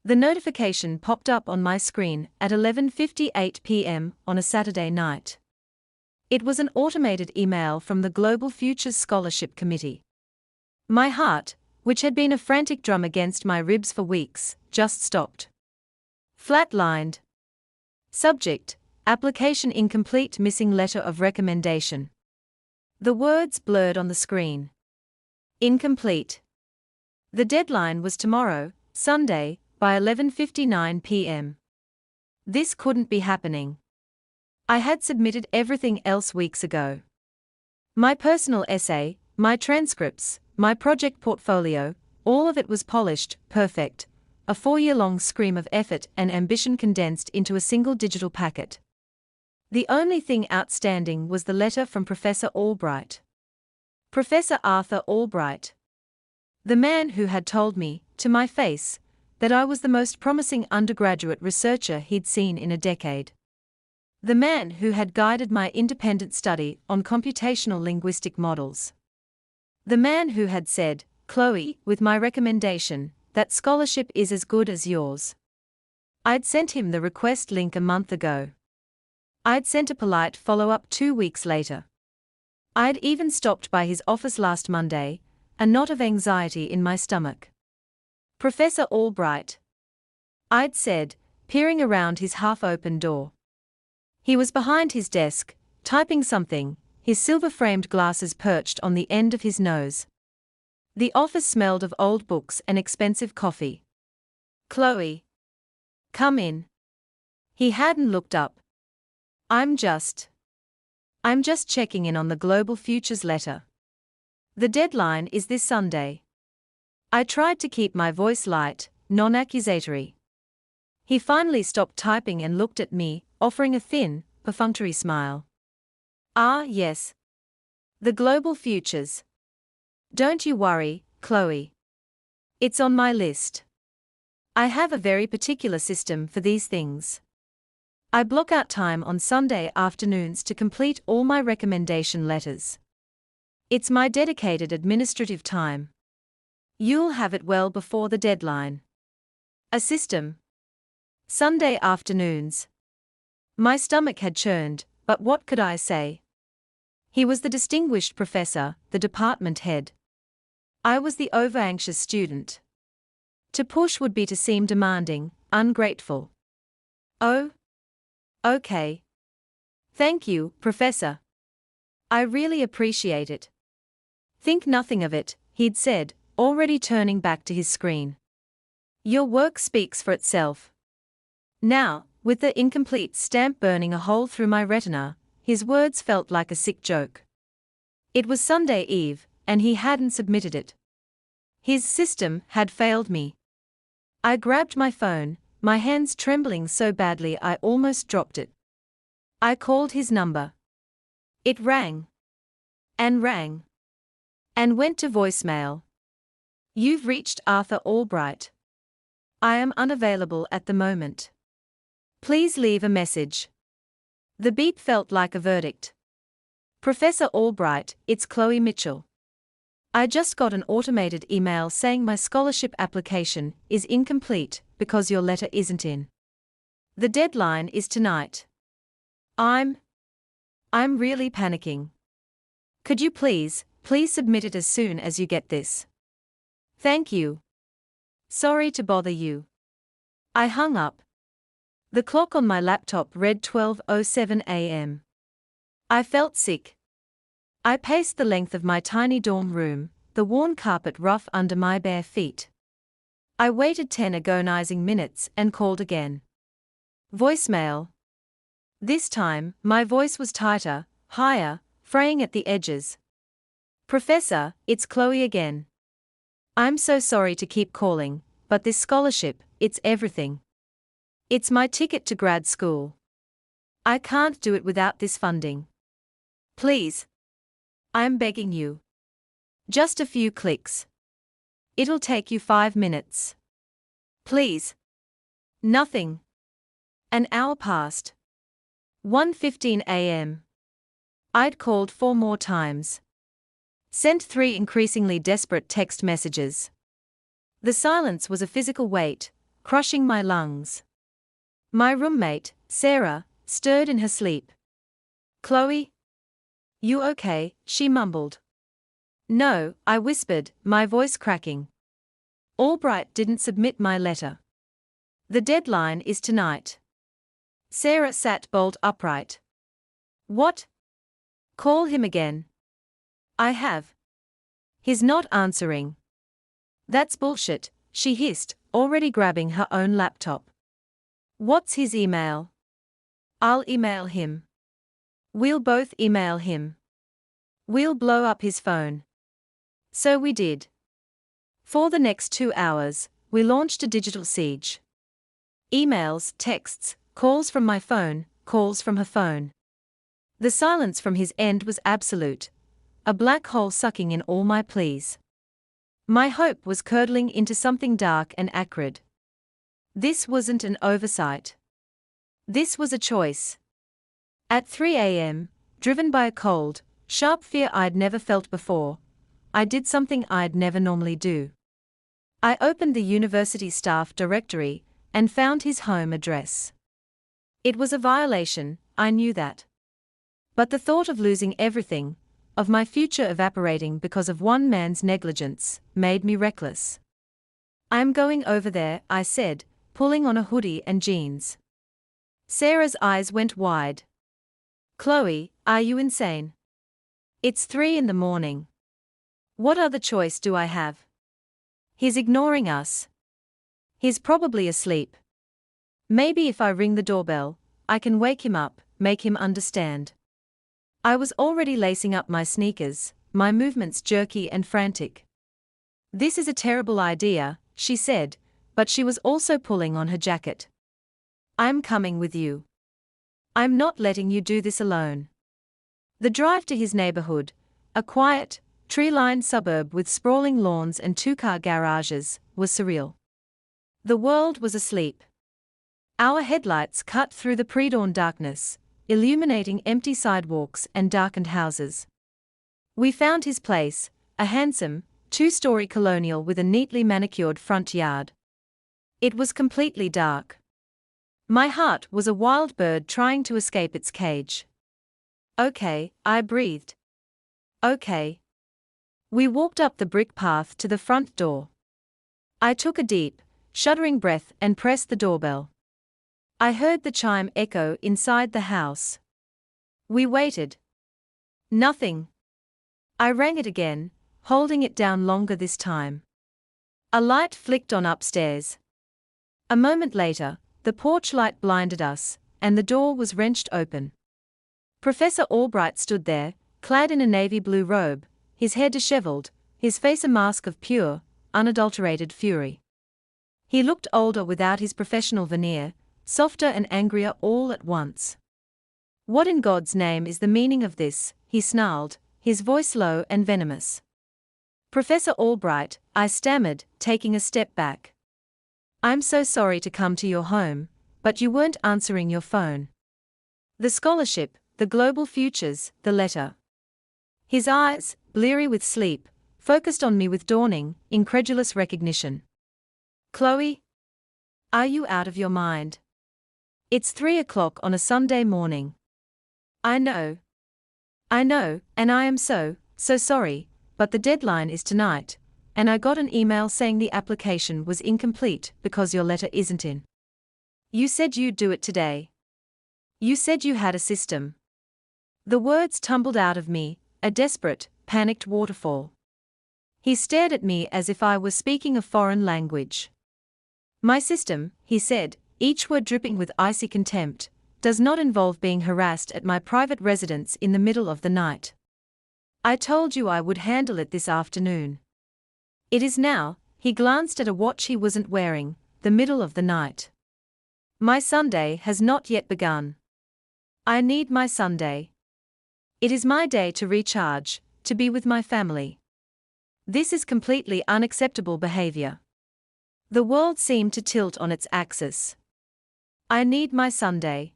The notification popped up on my screen at 11:58 p.m. on a Saturday night. It was an automated email from the Global Futures Scholarship Committee. My heart, which had been a frantic drum against my ribs for weeks, just stopped. Flatlined. Subject: Application incomplete, missing letter of recommendation. The words blurred on the screen. Incomplete. The deadline was tomorrow, Sunday, by 11:59 p.m. This couldn't be happening. I had submitted everything else weeks ago. My personal essay, my transcripts, my project portfolio, all of it was polished, perfect, a 4-year-long scream of effort and ambition condensed into a single digital packet. The only thing outstanding was the letter from Professor Albright. Professor Arthur Albright. The man who had told me, to my face, that I was the most promising undergraduate researcher he'd seen in a decade. The man who had guided my independent study on computational linguistic models. The man who had said, "Chloe, with my recommendation, that scholarship is as good as yours." I'd sent him the request link a month ago. I'd sent a polite follow-up 2 weeks later. I'd even stopped by his office last Monday, a knot of anxiety in my stomach. "Professor Albright," I'd said, peering around his half-open door. He was behind his desk, typing something, his silver-framed glasses perched on the end of his nose. The office smelled of old books and expensive coffee. "Chloe. Come in." He hadn't looked up. I'm just checking in on the Global Futures letter. The deadline is this Sunday." I tried to keep my voice light, non-accusatory. He finally stopped typing and looked at me, offering a thin, perfunctory smile. "Ah, yes. The Global Futures. Don't you worry, Chloe. It's on my list. I have a very particular system for these things. I block out time on Sunday afternoons to complete all my recommendation letters. It's my dedicated administrative time. You'll have it well before the deadline. A system. Sunday afternoons." My stomach had churned, but what could I say? He was the distinguished professor, the department head. I was the over-anxious student. To push would be to seem demanding, ungrateful. "Oh? Okay. Thank you, Professor. I really appreciate it." "Think nothing of it," he'd said, already turning back to his screen. "Your work speaks for itself." Now, with the incomplete stamp burning a hole through my retina, his words felt like a sick joke. It was Sunday Eve, and he hadn't submitted it. His system had failed me. I grabbed my phone, my hands trembling so badly I almost dropped it. I called his number. It rang. And rang. And went to voicemail. "You've reached Arthur Albright. I am unavailable at the moment. Please leave a message." The beep felt like a verdict. "Professor Albright, it's Chloe Mitchell. I just got an automated email saying my scholarship application is incomplete because your letter isn't in. The deadline is tonight. I'm really panicking. Could you please submit it as soon as you get this? Thank you. Sorry to bother you." I hung up. The clock on my laptop read 12:07 a.m. I felt sick. I paced the length of my tiny dorm room, the worn carpet rough under my bare feet. I waited 10 agonizing minutes and called again. Voicemail. This time, my voice was tighter, higher, fraying at the edges. "Professor, it's Chloe again. I'm so sorry to keep calling, but this scholarship, it's everything. It's my ticket to grad school. I can't do it without this funding. Please. I'm begging you. Just a few clicks. It'll take you 5 minutes. Please." Nothing. An hour passed. 1:15 a.m. I'd called 4 more times. Sent 3 increasingly desperate text messages. The silence was a physical weight, crushing my lungs. My roommate, Sarah, stirred in her sleep. "Chloe? You okay?" she mumbled. "No," I whispered, my voice cracking. "Albright didn't submit my letter. The deadline is tonight." Sarah sat bolt upright. "What? Call him again." "I have. He's not answering." "That's bullshit," she hissed, already grabbing her own laptop. "What's his email?" "I'll email him." "We'll both email him. We'll blow up his phone." So we did. For the next 2 hours, we launched a digital siege. Emails, texts, calls from my phone, calls from her phone. The silence from his end was absolute, a black hole sucking in all my pleas. My hope was curdling into something dark and acrid. This wasn't an oversight. This was a choice. At 3 a.m., driven by a cold, sharp fear I'd never felt before, I did something I'd never normally do. I opened the university staff directory and found his home address. It was a violation, I knew that. But the thought of losing everything, of my future evaporating because of one man's negligence, made me reckless. "I'm going over there," I said, pulling on a hoodie and jeans. Sarah's eyes went wide. "Chloe, are you insane? It's 3 in the morning. What other choice do I have? He's ignoring us. He's probably asleep. Maybe if I ring the doorbell, I can wake him up, make him understand." I was already lacing up my sneakers, my movements jerky and frantic. "This is a terrible idea," she said, but she was also pulling on her jacket. "I'm coming with you. I'm not letting you do this alone." The drive to his neighborhood, a quiet, tree-lined suburb with sprawling lawns and 2-car garages, was surreal. The world was asleep. Our headlights cut through the pre-dawn darkness, illuminating empty sidewalks and darkened houses. We found his place, a handsome, 2-story colonial with a neatly manicured front yard. It was completely dark. My heart was a wild bird trying to escape its cage. "Okay," I breathed. "Okay." We walked up the brick path to the front door. I took a deep, shuddering breath and pressed the doorbell. I heard the chime echo inside the house. We waited. Nothing. I rang it again, holding it down longer this time. A light flicked on upstairs. A moment later, the porch light blinded us, and the door was wrenched open. Professor Albright stood there, clad in a navy blue robe, his hair disheveled, his face a mask of pure, unadulterated fury. He looked older without his professional veneer, softer and angrier all at once. "What in God's name is the meaning of this?" he snarled, his voice low and venomous. "Professor Albright," I stammered, taking a step back. "I'm so sorry to come to your home, but you weren't answering your phone. The scholarship, the global futures, the letter." His eyes, bleary with sleep, focused on me with dawning, incredulous recognition. "Chloe? Are you out of your mind? It's 3 o'clock on a Sunday morning." I know, and I am so sorry, but the deadline is tonight, and I got an email saying the application was incomplete because your letter isn't in. You said you'd do it today. You said you had a system." The words tumbled out of me, a desperate, panicked waterfall. He stared at me as if I was speaking a foreign language. "My system," he said, each word dripping with icy contempt, "does not involve being harassed at my private residence in the middle of the night. I told you I would handle it this afternoon. It is now," he glanced at a watch he wasn't wearing, "the middle of the night. My Sunday has not yet begun. I need my Sunday. It is my day to recharge, to be with my family. This is completely unacceptable behavior." The world seemed to tilt on its axis. "I need my Sunday."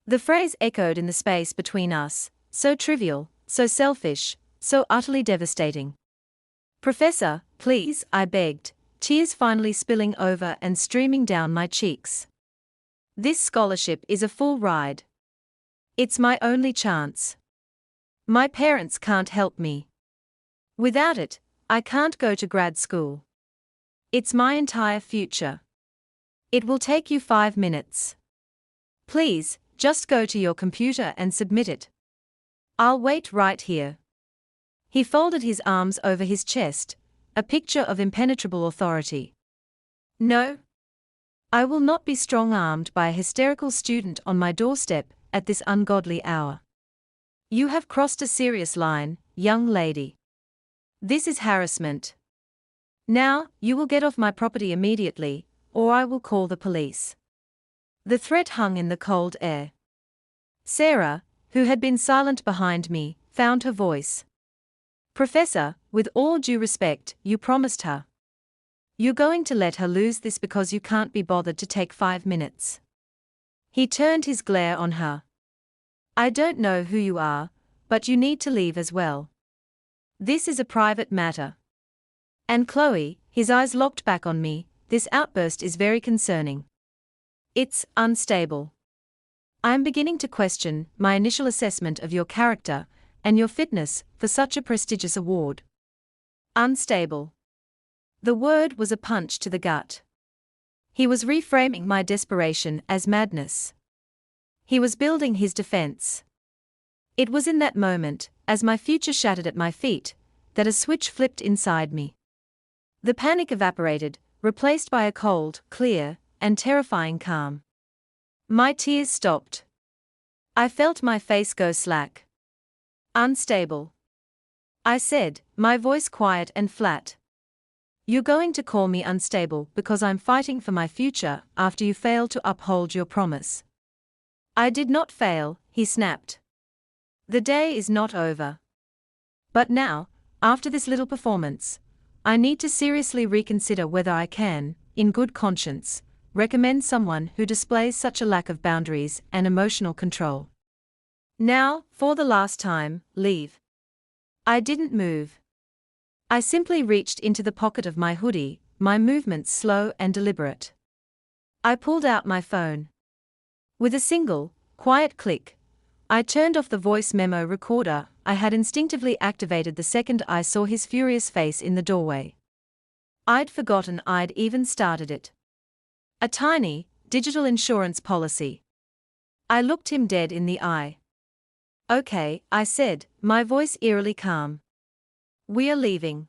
The phrase echoed in the space between us, so trivial, so selfish, so utterly devastating. "Professor, please," I begged, tears finally spilling over and streaming down my cheeks. This scholarship is a full ride. It's my only chance. My parents can't help me. Without it, I can't go to grad school. It's my entire future. It will take you 5 minutes. Please, just go to your computer and submit it. I'll wait right here. He folded his arms over his chest, a picture of impenetrable authority. No. I will not be strong-armed by a hysterical student on my doorstep at this ungodly hour. You have crossed a serious line, young lady. This is harassment. Now, you will get off my property immediately, or I will call the police. The threat hung in the cold air. Sarah, who had been silent behind me, found her voice. Professor, with all due respect, you promised her. You're going to let her lose this because you can't be bothered to take 5 minutes. He turned his glare on her. I don't know who you are, but you need to leave as well. This is a private matter. And Chloe, his eyes locked back on me, this outburst is very concerning. It's unstable. I am beginning to question my initial assessment of your character and your fitness for such a prestigious award. Unstable. The word was a punch to the gut. He was reframing my desperation as madness. He was building his defense. It was in that moment, as my future shattered at my feet, that a switch flipped inside me. The panic evaporated, replaced by a cold, clear, and terrifying calm. My tears stopped. I felt my face go slack. Unstable. I said, my voice quiet and flat. You're going to call me unstable because I'm fighting for my future after you failed to uphold your promise. I did not fail, he snapped. The day is not over. But now, after this little performance, I need to seriously reconsider whether I can, in good conscience, recommend someone who displays such a lack of boundaries and emotional control. Now, for the last time, leave. I didn't move. I simply reached into the pocket of my hoodie, my movements slow and deliberate. I pulled out my phone. With a single, quiet click, I turned off the voice memo recorder I had instinctively activated the second I saw his furious face in the doorway. I'd forgotten I'd even started it. A tiny, digital insurance policy. I looked him dead in the eye. Okay, I said, my voice eerily calm. We're leaving.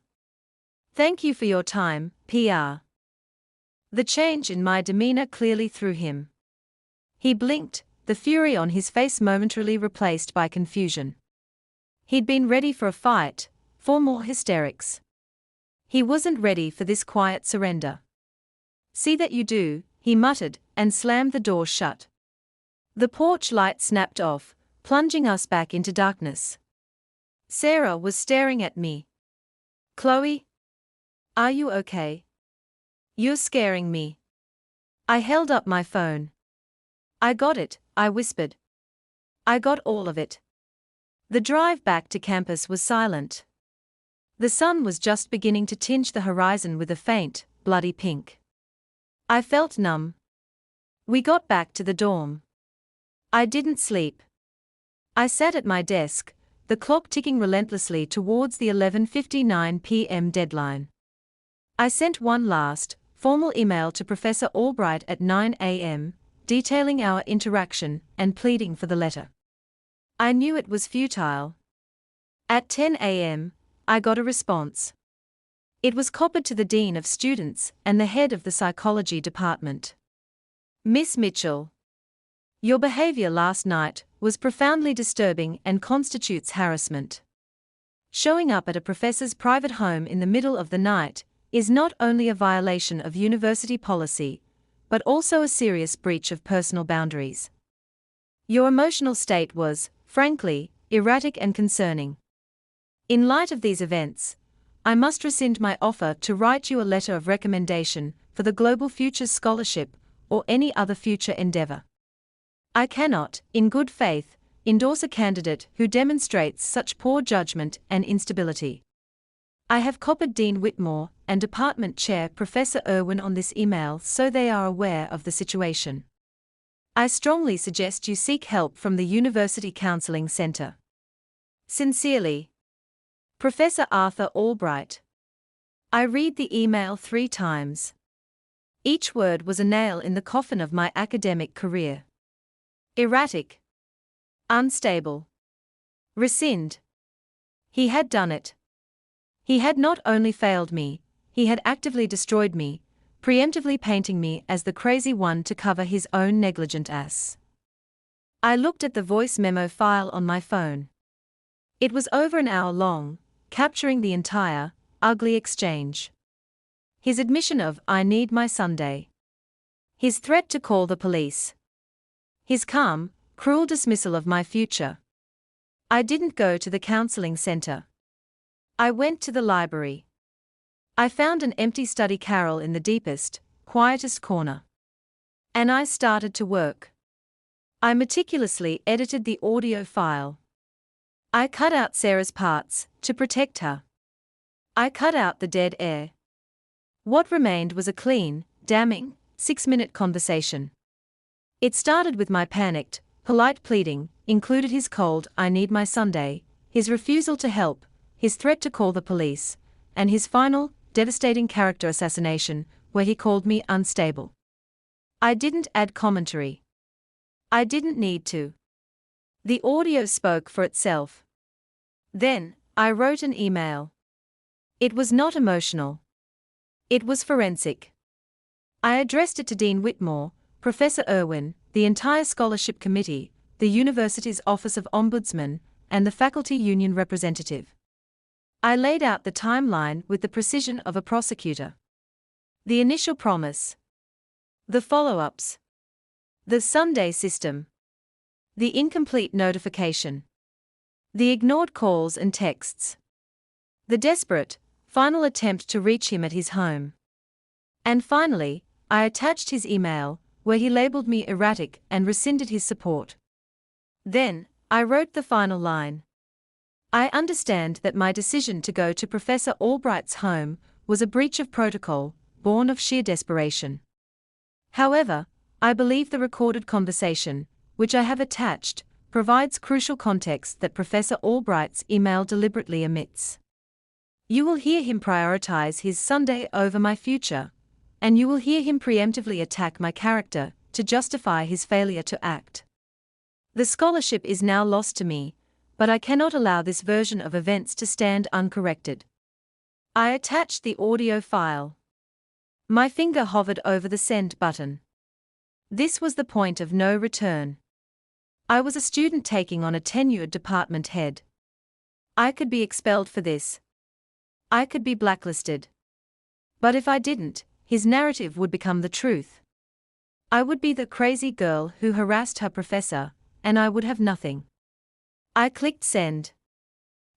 Thank you for your time, PR. The change in my demeanor clearly threw him. He blinked, the fury on his face momentarily replaced by confusion. He'd been ready for a fight, for more hysterics. He wasn't ready for this quiet surrender. See that you do, he muttered, and slammed the door shut. The porch light snapped off, plunging us back into darkness. Sarah was staring at me. Chloe? Are you okay? You're scaring me. I held up my phone. I got it, I whispered. I got all of it. The drive back to campus was silent. The sun was just beginning to tinge the horizon with a faint, bloody pink. I felt numb. We got back to the dorm. I didn't sleep. I sat at my desk, the clock ticking relentlessly towards the 11:59 p.m. deadline. I sent one last, formal email to Professor Albright at 9 a.m., detailing our interaction and pleading for the letter. I knew it was futile. At 10 a.m., I got a response. It was copied to the Dean of Students and the head of the Psychology Department. Miss Mitchell. Your behavior last night was profoundly disturbing and constitutes harassment. Showing up at a professor's private home in the middle of the night is not only a violation of university policy, but also a serious breach of personal boundaries. Your emotional state was, frankly, erratic and concerning. In light of these events, I must rescind my offer to write you a letter of recommendation for the Global Futures Scholarship or any other future endeavor. I cannot, in good faith, endorse a candidate who demonstrates such poor judgment and instability. I have copied Dean Whitmore and Department Chair Professor Irwin on this email so they are aware of the situation. I strongly suggest you seek help from the University Counseling Center. Sincerely, Professor Arthur Albright. I read the email 3 times. Each word was a nail in the coffin of my academic career. Erratic. Unstable. Rescind. He had done it. He had not only failed me, he had actively destroyed me, preemptively painting me as the crazy one to cover his own negligent ass. I looked at the voice memo file on my phone. It was over an hour long, capturing the entire, ugly exchange. His admission of, "I need my Sunday." His threat to call the police. His calm, cruel dismissal of my future. I didn't go to the counseling center. I went to the library. I found an empty study carrel in the deepest, quietest corner. And I started to work. I meticulously edited the audio file. I cut out Sarah's parts, to protect her. I cut out the dead air. What remained was a clean, damning, 6-minute conversation. It started with my panicked, polite pleading, included his cold, "I need my Sunday," his refusal to help, his threat to call the police, and his final, devastating character assassination, where he called me unstable. I didn't add commentary. I didn't need to. The audio spoke for itself. Then, I wrote an email. It was not emotional. It was forensic. I addressed it to Dean Whitmore, Professor Irwin, the entire scholarship committee, the university's Office of Ombudsman, and the faculty union representative. I laid out the timeline with the precision of a prosecutor. The initial promise. The follow-ups. The Sunday system. The incomplete notification. The ignored calls and texts. The desperate, final attempt to reach him at his home. And finally, I attached his email, where he labeled me erratic and rescinded his support. Then, I wrote the final line. I understand that my decision to go to Professor Albright's home was a breach of protocol, born of sheer desperation. However, I believe the recorded conversation, which I have attached, provides crucial context that Professor Albright's email deliberately omits. You will hear him prioritize his Sunday over my future, and you will hear him preemptively attack my character to justify his failure to act. The scholarship is now lost to me, but I cannot allow this version of events to stand uncorrected. I attached the audio file. My finger hovered over the send button. This was the point of no return. I was a student taking on a tenured department head. I could be expelled for this. I could be blacklisted. But if I didn't, his narrative would become the truth. I would be the crazy girl who harassed her professor, and I would have nothing. I clicked send.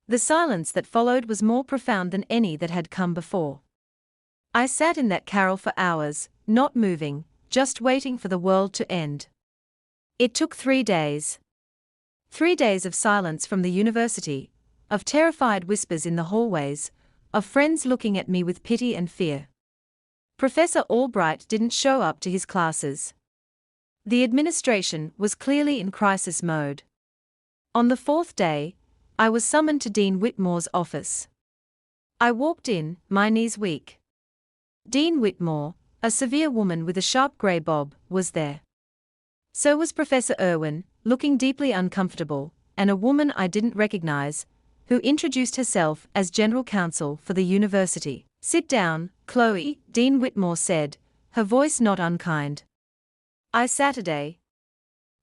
The silence that followed was more profound than any that had come before. I sat in that carrel for hours, not moving, just waiting for the world to end. It took 3 days. 3 days of silence from the university, of terrified whispers in the hallways, of friends looking at me with pity and fear. Professor Albright didn't show up to his classes. The administration was clearly in crisis mode. On the 4th day, I was summoned to Dean Whitmore's office. I walked in, my knees weak. Dean Whitmore, a severe woman with a sharp grey bob, was there. So was Professor Irwin, looking deeply uncomfortable, and a woman I didn't recognize, who introduced herself as general counsel for the university. "Sit down, Chloe," Dean Whitmore said, her voice not unkind. Saturday.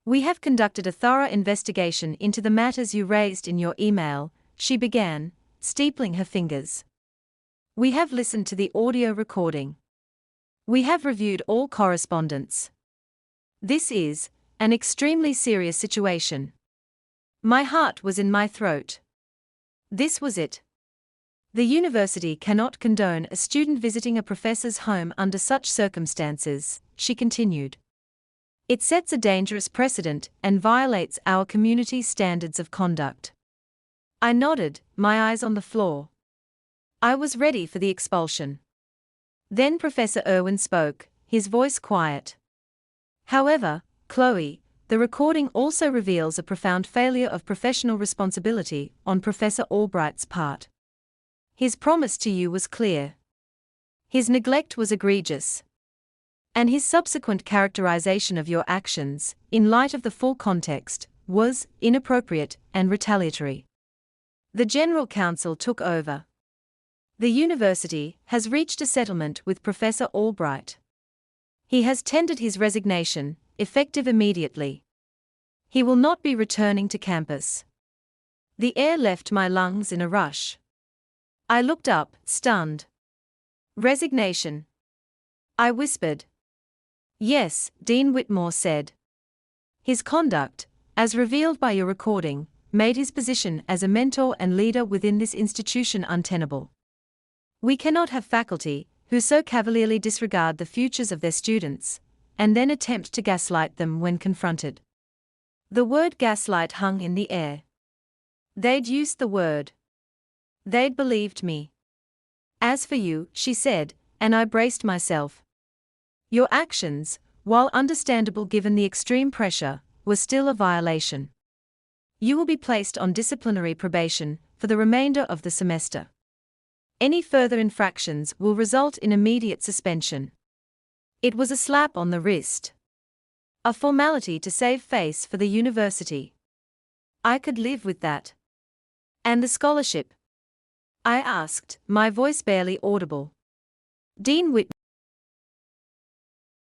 "We have conducted a thorough investigation into the matters you raised in your email," she began, steepling her fingers. "We have listened to the audio recording. We have reviewed all correspondence. This is an extremely serious situation." My heart was in my throat. This was it. The university cannot condone a student visiting a professor's home under such circumstances, she continued. It sets a dangerous precedent and violates our community's standards of conduct. I nodded, my eyes on the floor. I was ready for the expulsion. Then Professor Irwin spoke, his voice quiet. However, Chloe, the recording also reveals a profound failure of professional responsibility on Professor Albright's part. His promise to you was clear. His neglect was egregious. And his subsequent characterization of your actions, in light of the full context, was inappropriate and retaliatory. The General Counsel took over. The university has reached a settlement with Professor Albright. He has tendered his resignation, effective immediately. He will not be returning to campus. The air left my lungs in a rush. I looked up, stunned. Resignation. I whispered. Yes, Dean Whitmore said. His conduct, as revealed by your recording, made his position as a mentor and leader within this institution untenable. We cannot have faculty who so cavalierly disregard the futures of their students, and then attempt to gaslight them when confronted. The word gaslight hung in the air. They'd used the word. They'd believed me. As for you, she said, and I braced myself. Your actions, while understandable given the extreme pressure, were still a violation. You will be placed on disciplinary probation for the remainder of the semester. Any further infractions will result in immediate suspension. It was a slap on the wrist. A formality to save face for the university. I could live with that. And the scholarship? I asked, my voice barely audible. Dean Whitmore